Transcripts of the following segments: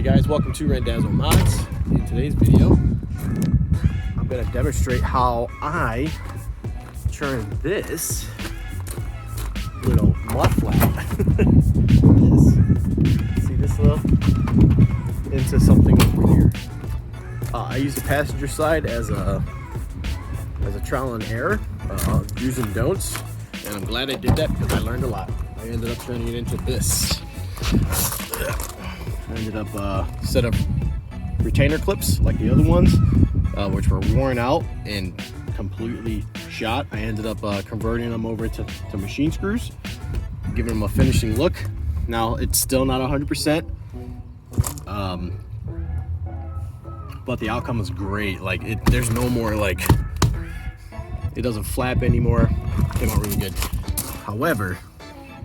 guys, welcome to Randazzo Mods. In today's video, I'm going to demonstrate how I turn this little mud flap, see this little, into something over here. I use the passenger side as a trial and error, do's and don'ts, and I'm glad I did that because I learned a lot. I ended up turning it into this. I ended up set up retainer clips like the other ones, which were worn out and completely shot. I ended up converting them over to machine screws, giving them a finishing look. Now it's still not 100%, but the outcome is great. Like there's no more like, it doesn't flap anymore. Came out really good. However,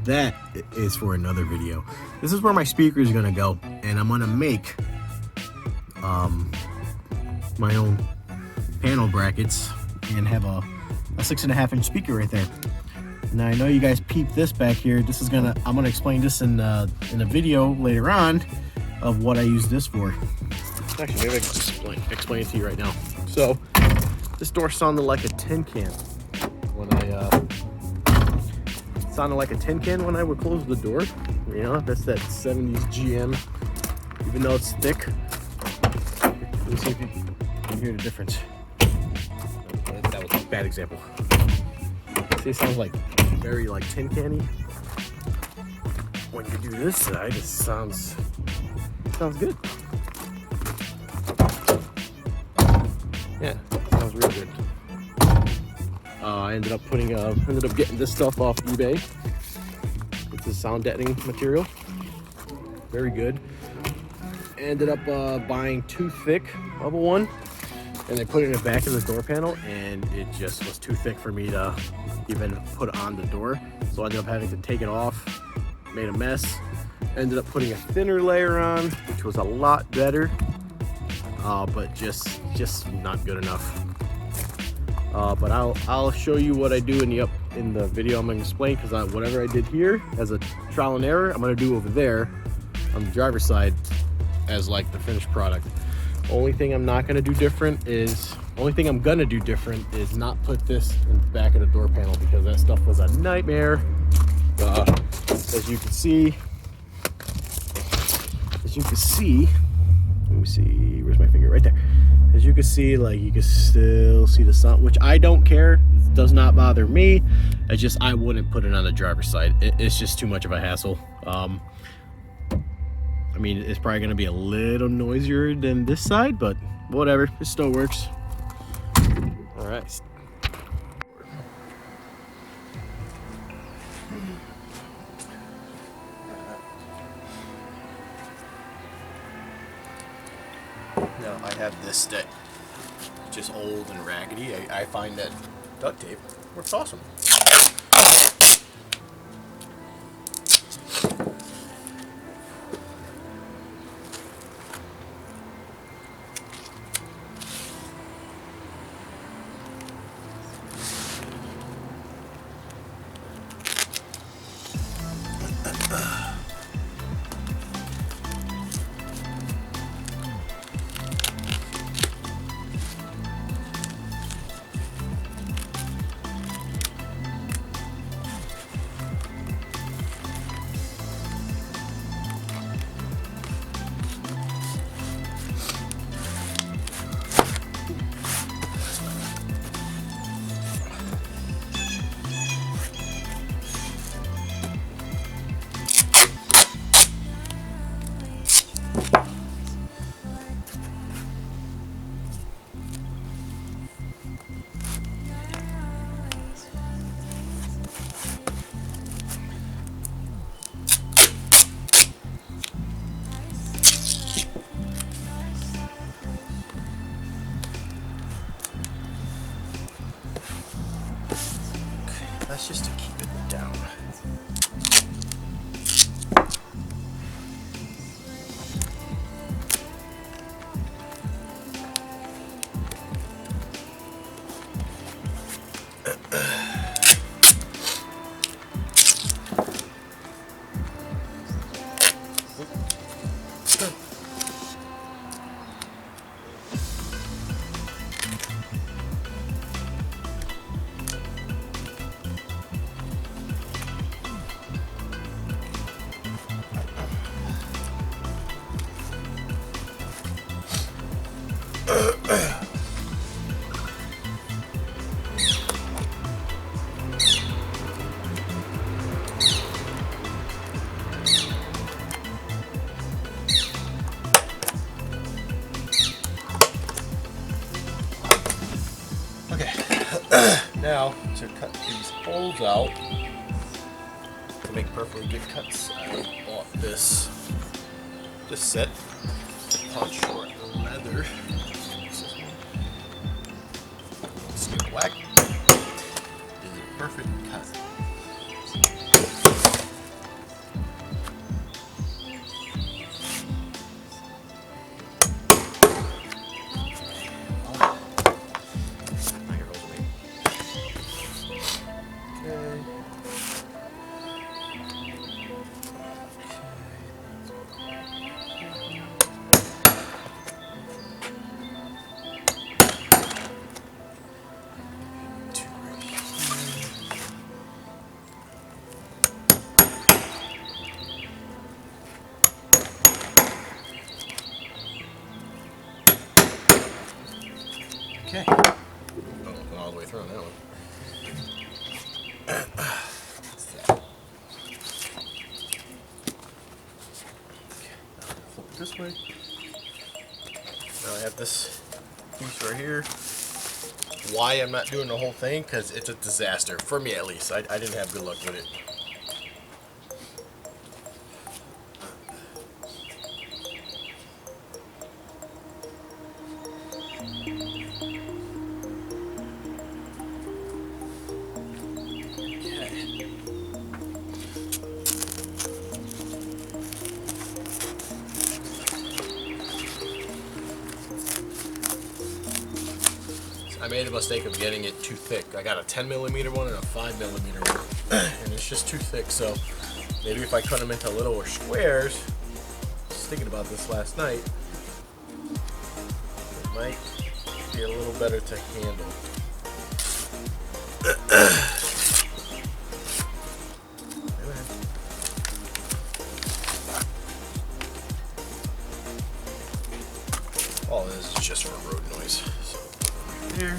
that is for another video. This is where my speaker is gonna go, and I'm gonna make my own panel brackets and have a 6.5-inch speaker right there. Now I know you guys peeped this back here. This is I'm gonna explain this in a video later on of what I use this for. Actually, maybe I can just explain it to you right now. So this door sounded like a tin can when I would close the door. You know, that's that 70s GM, even though it's thick. Let me see if you can hear the difference. That was a bad example. See, it sounds like very like tin canny. When you do this side, it sounds good. Yeah, sounds real good. I ended up getting this stuff off eBay. It's a sound deadening material. Very good. Ended up buying too thick of a one, and they put it in the back of the door panel, and it just was too thick for me to even put on the door. So I ended up having to take it off, made a mess. Ended up putting a thinner layer on, which was a lot better, but just not good enough. But I'll show you what I do in the video I'm going to explain, because whatever I did here as a trial and error, I'm going to do over there on the driver's side as like the finished product. Only thing I'm going to do different is not put this in the back of the door panel, because that stuff was a nightmare. As you can see, let me see, where's my finger? Right there. As you can see, like, you can still see the sun, which I don't care. It does not bother me. It's just I wouldn't put it on the driver's side. It's just too much of a hassle. I mean, it's probably going to be a little noisier than this side, but whatever. It still works. All right. Now I have this that just old and raggedy. I find that duct tape works awesome. That's just to keep it down. to cut these holes out to make perfectly good cuts, I bought this set, punch short leather. Steel black. Is a perfect cut. Okay. Oh, all the way through on that one. What's that? Okay, flip it this way. Now I have this piece right here. Why I'm not doing the whole thing? Because it's a disaster. For me at least. I didn't have good luck with it. I made the mistake of getting it too thick. I got a 10mm one and a 5mm one, and it's just too thick. So maybe if I cut them into littler squares, I was thinking about this last night, it might be a little better to handle. All this is just for road noise. So here.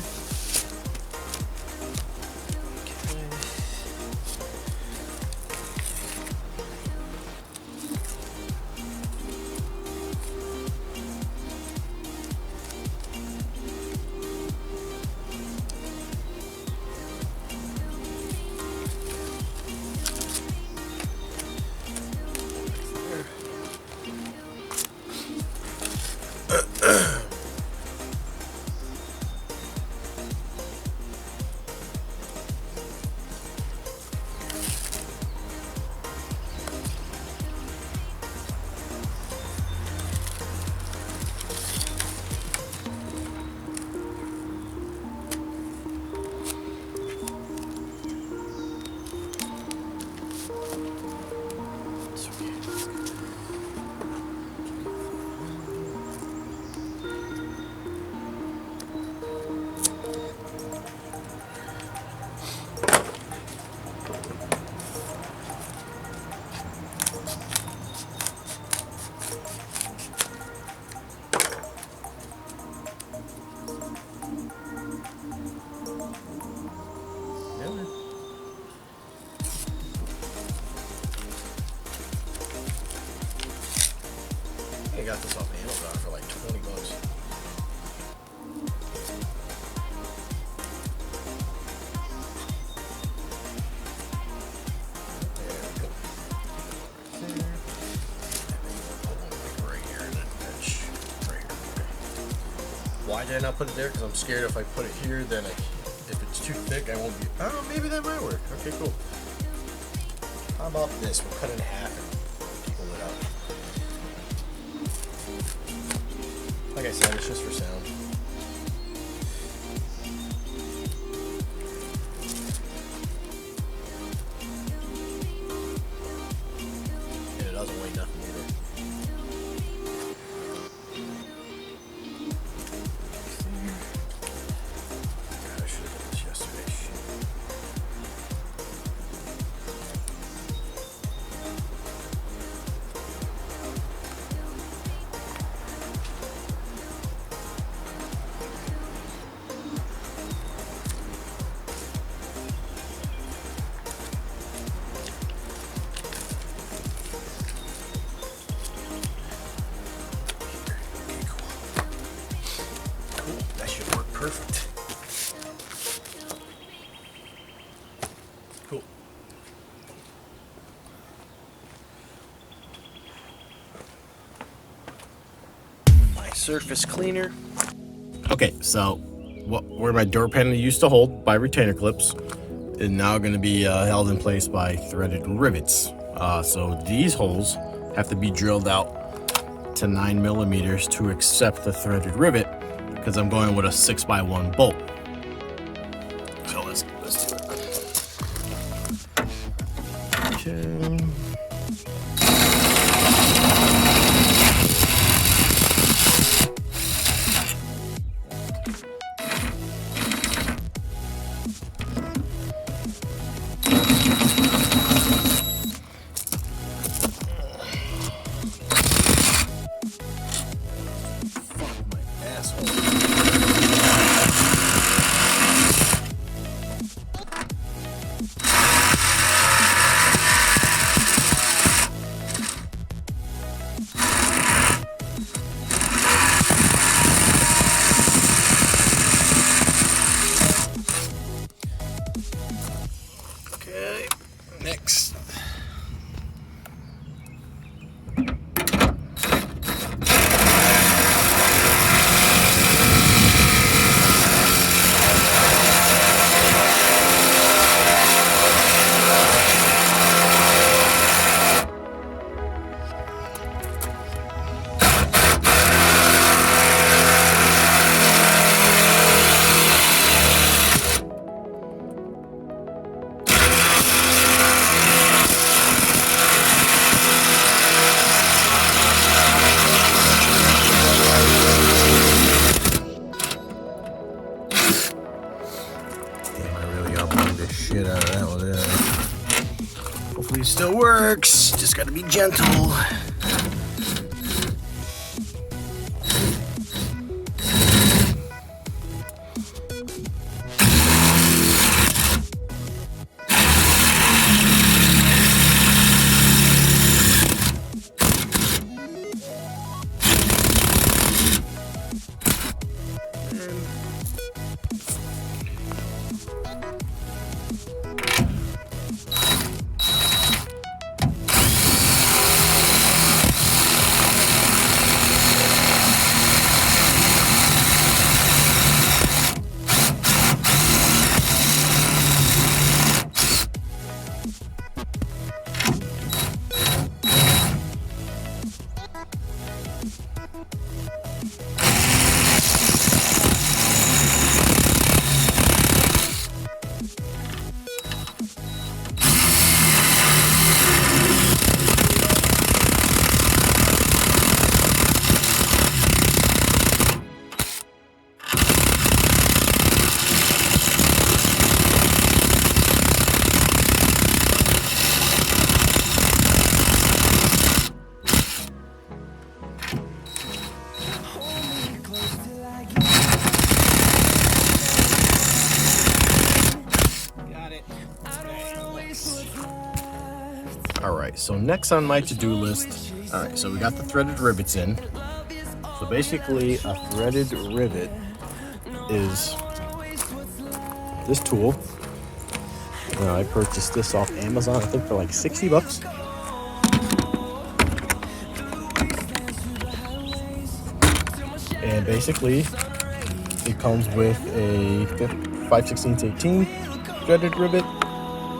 I got this off Amazon for like $20. Why did I not put it there? Because I'm scared if I put it here, then if it's too thick, I won't be. Oh, maybe that might work. Okay, cool. How about this? We'll cut it in half and pull it out. Like I said, it's just for sound. And it doesn't weigh nothing either. God, I should have done this yesterday. Shit. surface cleaner. Okay, so where my door panel used to hold by retainer clips is now going to be held in place by threaded rivets. So these holes have to be drilled out to 9 millimeters to accept the threaded rivet, because I'm going with a 6x1 bolt. So let's do it. Okay. Okay, next. Shit out of that one there. Hopefully it still works. Just gotta be gentle. Alright, so next on my to-do list, alright, so we got the threaded rivets in. So basically a threaded rivet is this tool. I purchased this off Amazon, I think for like 60 bucks. And basically it comes with a 5/16/18 threaded rivet.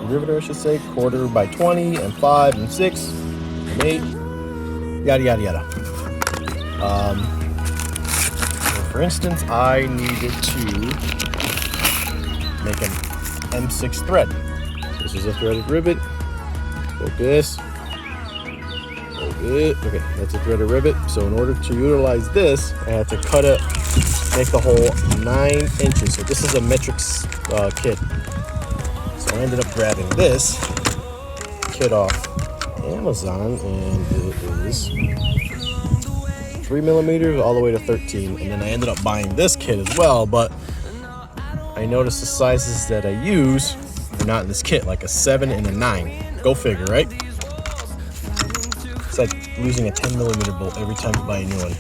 Riveter, I should say, 1/4 by 20 and 5 and 6 and 8, yada yada yada. So for instance, I needed to make an M6 thread. This is a threaded rivet. Focus. Okay, that's a threaded rivet. So in order to utilize this, I had to cut it, make the hole 9 inches. So this is a metric kit. I ended up grabbing this kit off Amazon, and it is 3 millimeters all the way to 13. And then I ended up buying this kit as well, but I noticed the sizes that I use are not in this kit, like a 7 and a 9. Go figure, right? It's like losing a 10 millimeter bolt every time you buy a new one.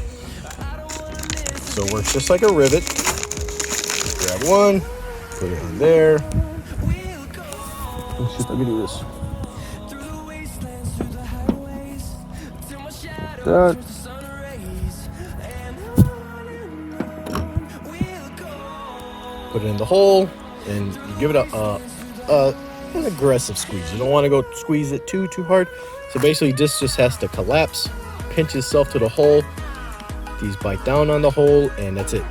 So it works just like a rivet. Just grab one, put it on there. Oh shit, let me do this. Like that. Put it in the hole, and you give it an aggressive squeeze. You don't want to go squeeze it too hard. So basically, this just has to collapse, pinch itself to the hole. These bite down on the hole, and that's it.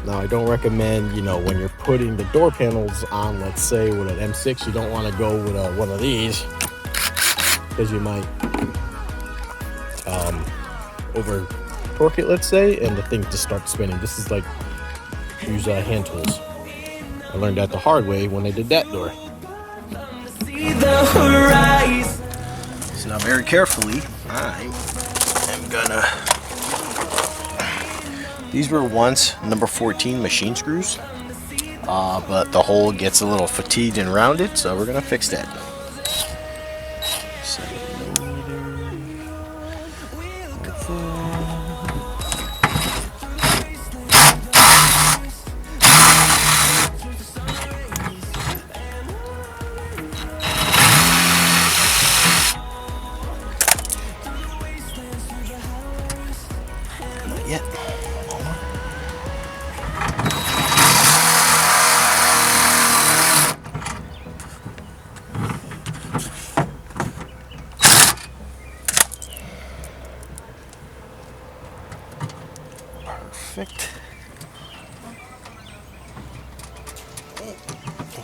Now, I don't recommend, you know, when you're putting the door panels on, let's say with an M6, you don't want to go with one of these, because you might over torque it, let's say, and the thing just starts spinning. This is like, use hand tools. I learned that the hard way when I did that door. So now, very carefully, I am gonna. These were once number 14 machine screws, but the hole gets a little fatigued and rounded, so we're gonna fix that. 7mm. Not yet. Perfect.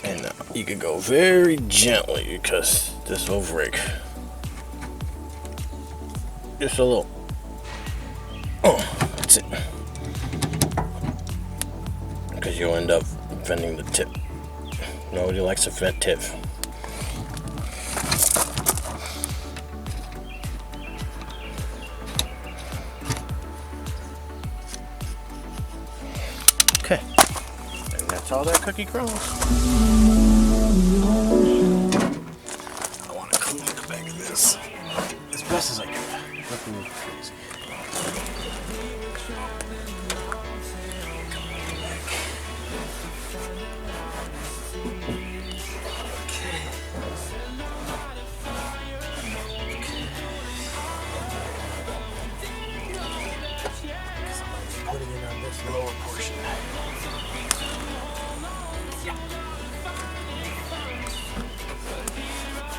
And you can go very gently because this will break. Just a little. Oh, that's it. Because you'll end up bending the tip. Nobody likes a fat tip. Okay, and that's all that cookie crumbles. I want to clean the back of this as best as I can. Nothing crazy. Putting it on this lower portion.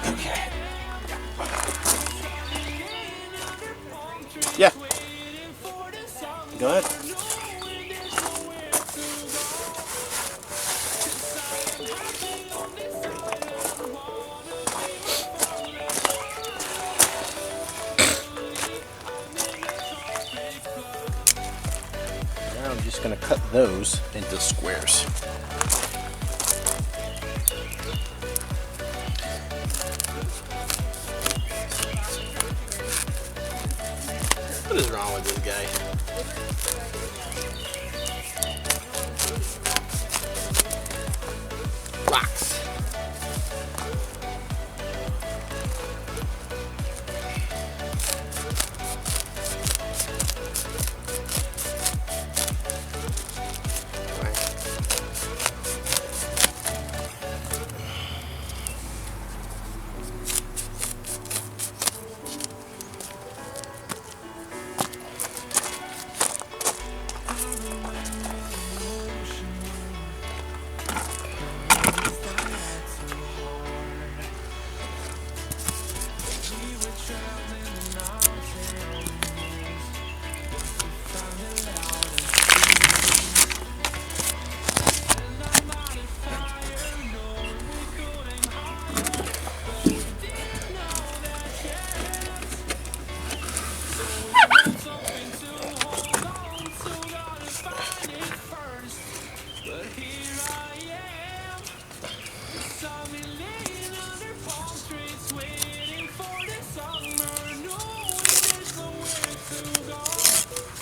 Okay. Yeah. Go ahead. Now I'm just going to cut those into squares. What is wrong with this guy? Rocks.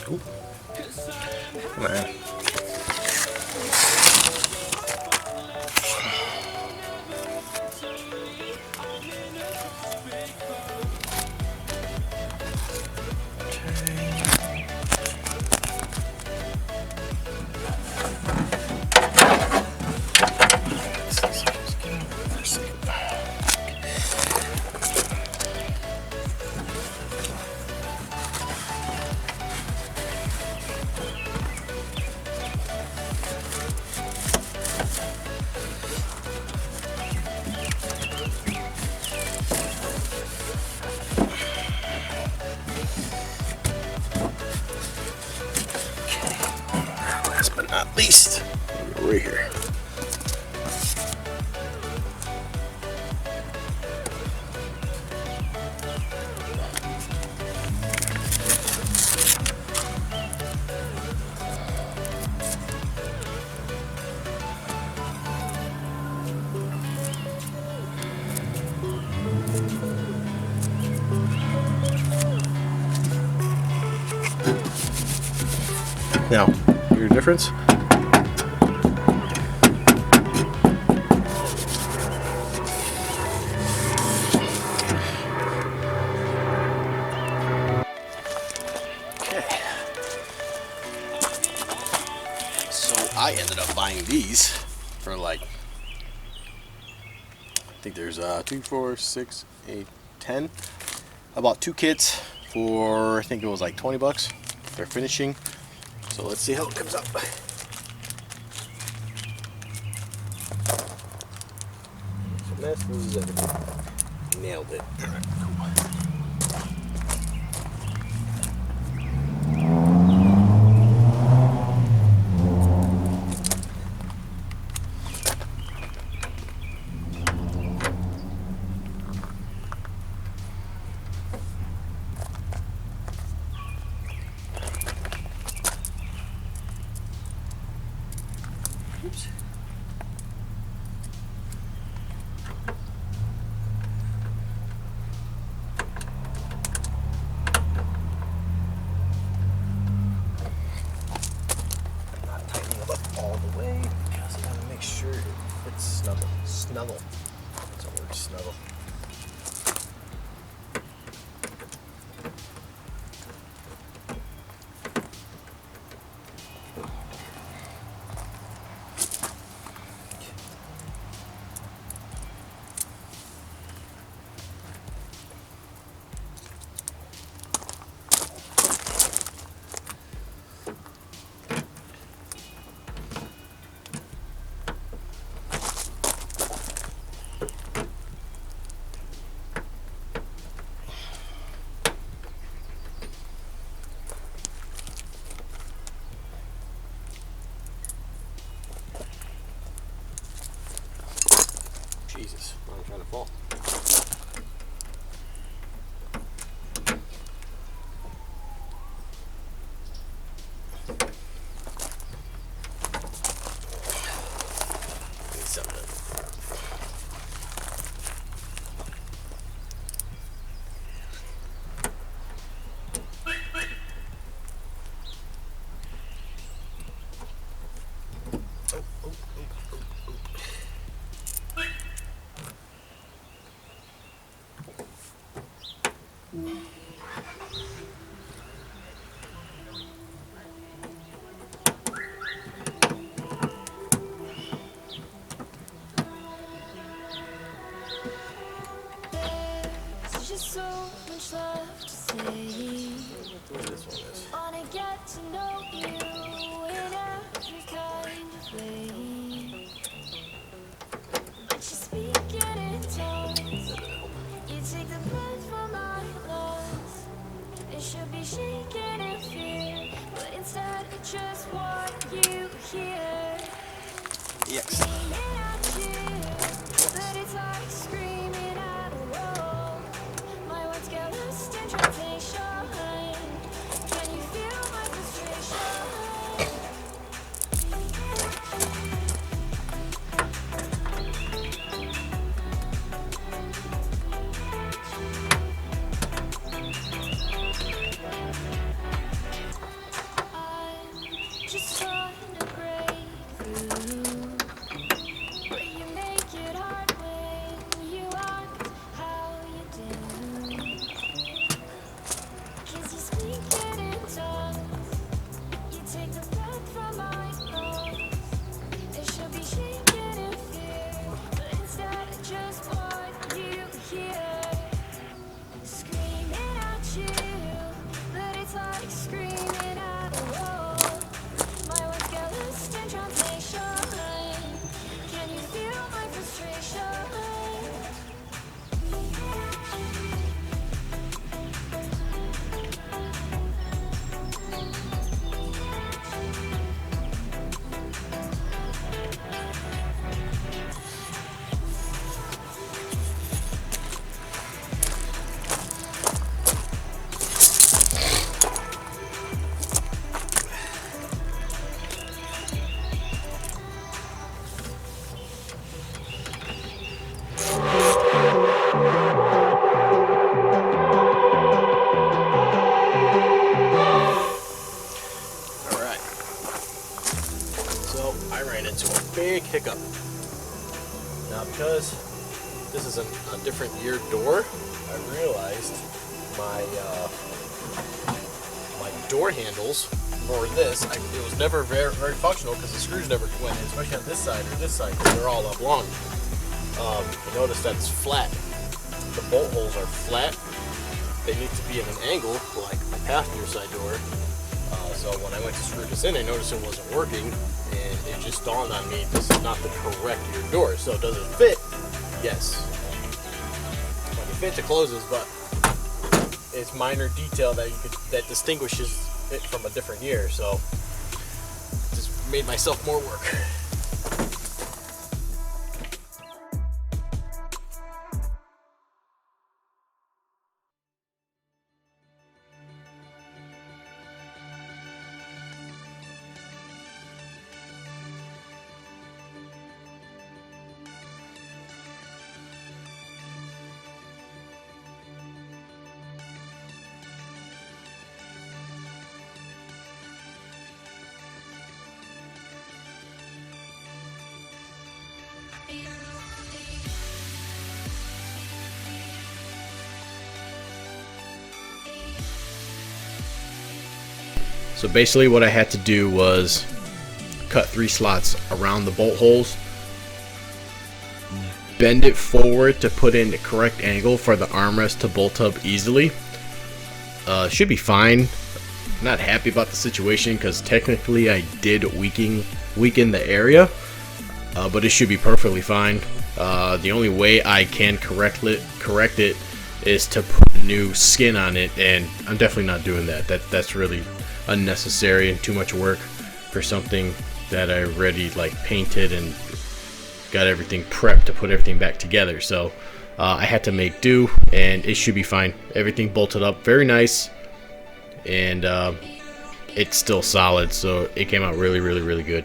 Ooh. Come on. least right here. Now, here's the difference. Okay. So I ended up buying these for like, I think there's 2, 4, 6, 8, 10. I bought 2 kits for, I think it was like 20 bucks. They're finishing. So let's see how it comes out. So this was everything. Nailed it. All right, cool. Oops. Not tightening it up all the way because I gotta make sure it fits snuggle. Snuggle. That's a word, snuggle. Jesus, I'm trying to fall. Need something. There's just so much left to say. This one is. Wanna get to know you in every kind of way. But you speak it in tongues. You take the blood from my lungs. It should be shaking in fear, but instead I just want you here. Yes. Screaming at you, but it's like screaming at a wall. My words get lost in translation. Can you feel my frustration? I'm just trying to break through, but you make it hard when you act how you do. hiccup. Now, because this is a different year door, I realized my door handles for this, it was never very functional because the screws never went in, especially on this side or this side, because they're all oblong. You notice that it's flat. The bolt holes are flat. They need to be at an angle, like my passenger side door. So when I went to screw this in, I noticed it wasn't working, and it just dawned on me this is not the correct year door. So does it fit? Yes. When it fits, it closes, but it's minor detail that distinguishes it from a different year. So just made myself more work. So basically what I had to do was cut 3 slots around the bolt holes, bend it forward to put in the correct angle for the armrest to bolt up easily. Should be fine. Not happy about the situation because technically I did weaken the area, but it should be perfectly fine. The only way I can correct it is to put new skin on it, and I'm definitely not doing that. That's really unnecessary and too much work for something that I already like painted and got everything prepped to put everything back together. So I had to make do, and it should be fine. Everything bolted up very nice, and it's still solid, so it came out really good.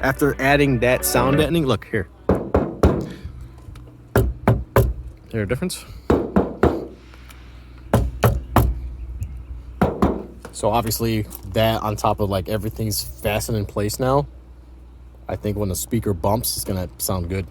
After adding that sound deadening, look here. There a difference? So obviously that on top of like everything's fastened in place now, I think when the speaker bumps, it's gonna sound good.